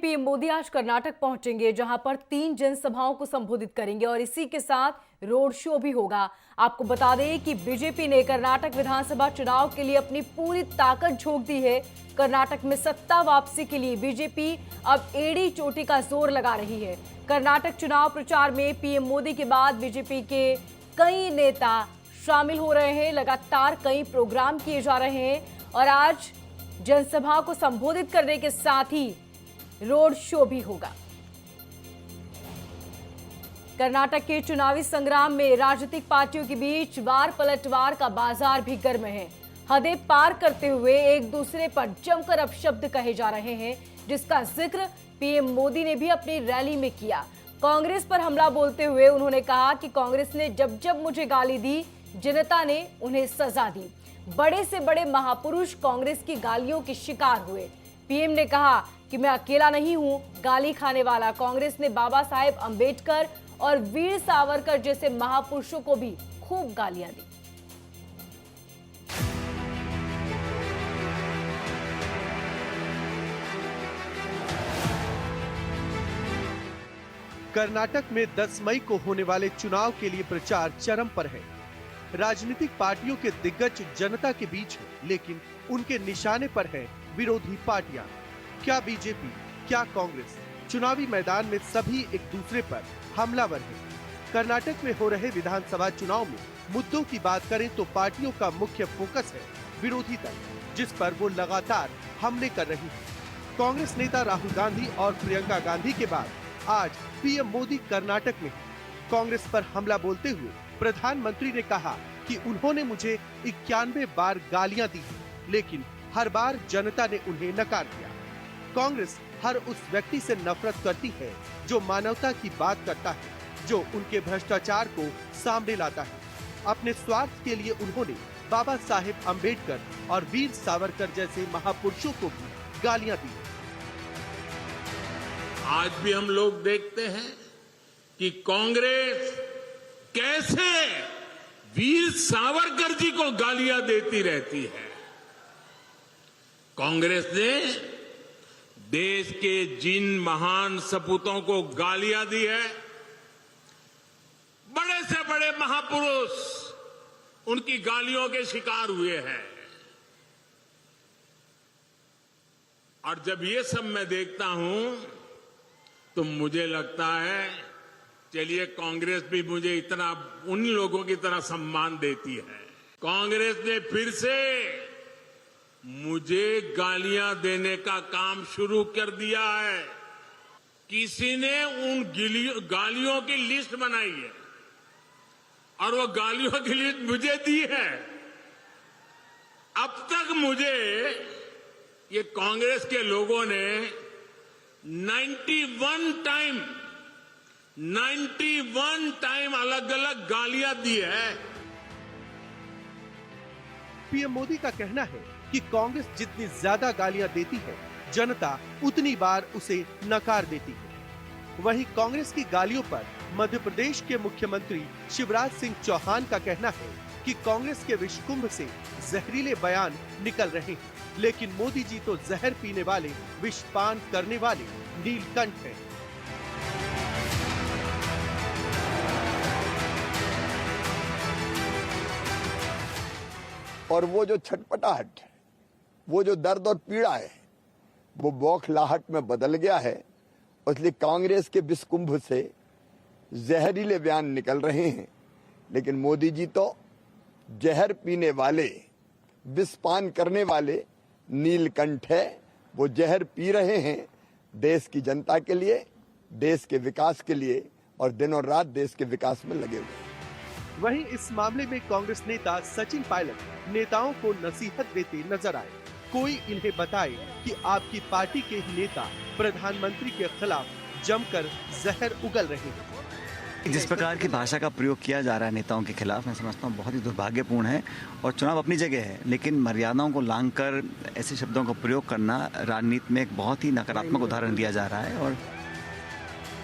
PM Modi आज कर्नाटक पहुंचेंगे, जहां पर 3 जनसभाओं को संबोधित करेंगे और इसी के साथ रोड शो भी होगा। आपको बता दें कि बीजेपी ने कर्नाटक विधानसभा चुनाव के लिए अपनी पूरी ताकत झोंक दी है। कर्नाटक में सत्ता वापसी के लिए बीजेपी अब एड़ी चोटी का जोर लगा रही है। कर्नाटक चुनाव प्रचार में पीएम मोदी के बाद बीजेपी के कई नेता शामिल हो रहे हैं। लगातार कई प्रोग्राम किए जा रहे हैं और आज जनसभा को संबोधित करने के साथ ही रोड शो भी होगा। कर्नाटक के चुनावी संग्राम में राजनीतिक पार्टियों के बीच वार पलटवार का बाजार भी गर्म है। हदें पार करते हुए एक दूसरे पर जमकर अपशब्द कहे जा रहे हैं, जिसका जिक्र पीएम मोदी ने भी अपनी रैली में किया। कांग्रेस पर हमला बोलते हुए उन्होंने कहा कि कांग्रेस ने जब जब मुझे गाली दी, जनता ने उन्हें सजा दी। बड़े से बड़े महापुरुष कांग्रेस की गालियों के शिकार हुए। पीएम ने कहा कि मैं अकेला नहीं हूं गाली खाने वाला। कांग्रेस ने बाबा साहेब अंबेडकर और वीर सावरकर जैसे महापुरुषों को भी खूब गालियां दी। कर्नाटक में 10 मई को होने वाले चुनाव के लिए प्रचार चरम पर है। राजनीतिक पार्टियों के दिग्गज जनता के बीच है, लेकिन उनके निशाने पर है विरोधी पार्टियां। क्या बीजेपी, क्या कांग्रेस? चुनावी मैदान में सभी एक दूसरे पर हमलावर हैं। कर्नाटक में हो रहे विधानसभा चुनाव में मुद्दों की बात करें तो पार्टियों का मुख्य फोकस है विरोधी दल, जिस पर वो लगातार हमले कर रही है। कांग्रेस नेता राहुल गांधी और प्रियंका गांधी के बाद आज पीएम मोदी कर्नाटक में है। कांग्रेस पर हमला बोलते हुए प्रधानमंत्री ने कहा कि उन्होंने मुझे 91 बार गालियां दी, लेकिन हर बार जनता ने उन्हें नकार दिया। कांग्रेस हर उस व्यक्ति से नफरत करती है जो मानवता की बात करता है, जो उनके भ्रष्टाचार को सामने लाता है। अपने स्वार्थ के लिए उन्होंने बाबा साहेब अंबेडकर और वीर सावरकर जैसे महापुरुषों को भी गालियां दी। आज भी हम लोग देखते हैं कि कांग्रेस कैसे वीर सावरकर जी को गालियां देती रहती है। कांग्रेस ने देश के जिन महान सपूतों को गालियां दी है, बड़े से बड़े महापुरुष उनकी गालियों के शिकार हुए हैं। और जब ये सब मैं देखता हूं तो मुझे लगता है चलिए कांग्रेस भी मुझे इतना उन लोगों की तरह सम्मान देती है। कांग्रेस ने फिर से मुझे गालियां देने का काम शुरू कर दिया है। किसी ने उन गालियों की लिस्ट बनाई है और वो गालियों की लिस्ट मुझे दी है। अब तक मुझे ये कांग्रेस के लोगों ने 91 टाइम अलग अलग गालियां दी है। पीएम मोदी का कहना है कि कांग्रेस जितनी ज्यादा गालियां देती है, जनता उतनी बार उसे नकार देती है। वहीं कांग्रेस की गालियों पर मध्य प्रदेश के मुख्यमंत्री शिवराज सिंह चौहान का कहना है कि कांग्रेस के विषकुंभ से जहरीले बयान निकल रहे हैं, लेकिन मोदी जी तो जहर पीने वाले, विषपान करने वाले नीलकंठ हैं। और वो जो छटपटाहट, वो जो दर्द और पीड़ा है, वो बौखलाहट में बदल गया है। इसलिए कांग्रेस के विषकुंभ से जहरीले बयान निकल रहे हैं, लेकिन मोदी जी तो जहर पीने वाले, विषपान करने वाले नीलकंठ है। वो जहर पी रहे हैं देश की जनता के लिए, देश के विकास के लिए, और दिन और रात देश के विकास में लगे हुए हैं। वहीं इस मामले में कांग्रेस नेता सचिन पायलट नेताओं को नसीहत देते नजर आए। कोई इन्हें बताए कि आपकी पार्टी के ही नेता प्रधानमंत्री के खिलाफ जमकर जहर उगल रहे हैं। जिस प्रकार की भाषा का प्रयोग किया जा रहा है नेताओं के खिलाफ, मैं समझता हूँ बहुत ही दुर्भाग्यपूर्ण है। और चुनाव अपनी जगह है, लेकिन मर्यादाओं को लांघकर ऐसे शब्दों का प्रयोग करना राजनीति में एक बहुत ही नकारात्मक उदाहरण दिया जा रहा है। और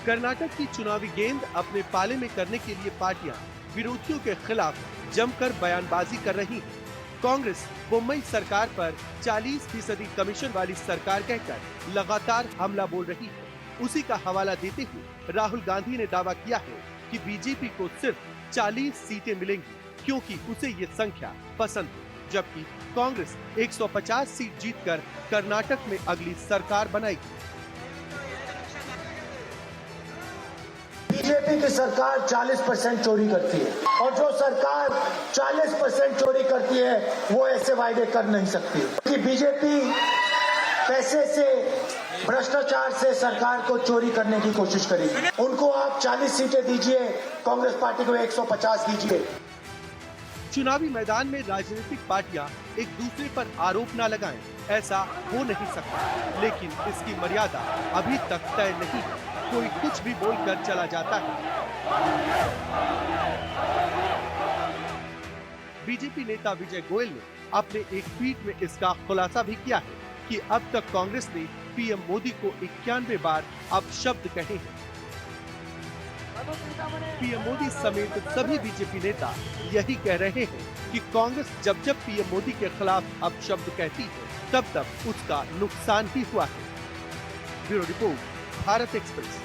कर्नाटक की चुनावी गेंद अपने पाले में करने के लिए पार्टियां विरोधियों के खिलाफ जमकर बयानबाजी कर रही हैं। कांग्रेस मुंबई सरकार पर 40% कमीशन वाली सरकार कहकर लगातार हमला बोल रही है। उसी का हवाला देते हुए राहुल गांधी ने दावा किया है कि बीजेपी को सिर्फ 40 सीटें मिलेंगी क्योंकि उसे ये संख्या पसंद है, जबकि कांग्रेस 150 सीट जीतकर कर्नाटक में अगली सरकार बनाएगी। बीजेपी की सरकार 40% चोरी करती है और जो सरकार 40% चोरी करती है वो ऐसे वायदे कर नहीं सकती कि बीजेपी पैसे से, भ्रष्टाचार से सरकार को चोरी करने की कोशिश करेगी। उनको आप 40 सीटें दीजिए, कांग्रेस पार्टी को 150 दीजिए। चुनावी मैदान में राजनीतिक पार्टियां एक दूसरे पर आरोप न लगाएं, ऐसा हो नहीं सकता, लेकिन इसकी मर्यादा अभी तक तय नहीं है। कोई कुछ भी बोलकर चला जाता है। बीजेपी नेता विजय गोयल ने अपने एक ट्वीट में इसका खुलासा भी किया है कि अब तक कांग्रेस ने पीएम मोदी को 91 बार अपशब्द कहे हैं। पीएम मोदी समेत सभी बीजेपी नेता यही कह रहे हैं कि कांग्रेस जब जब पीएम मोदी के खिलाफ अपशब्द कहती है तब तब उसका नुकसान ही हुआ है। Bureau report, Bharat express.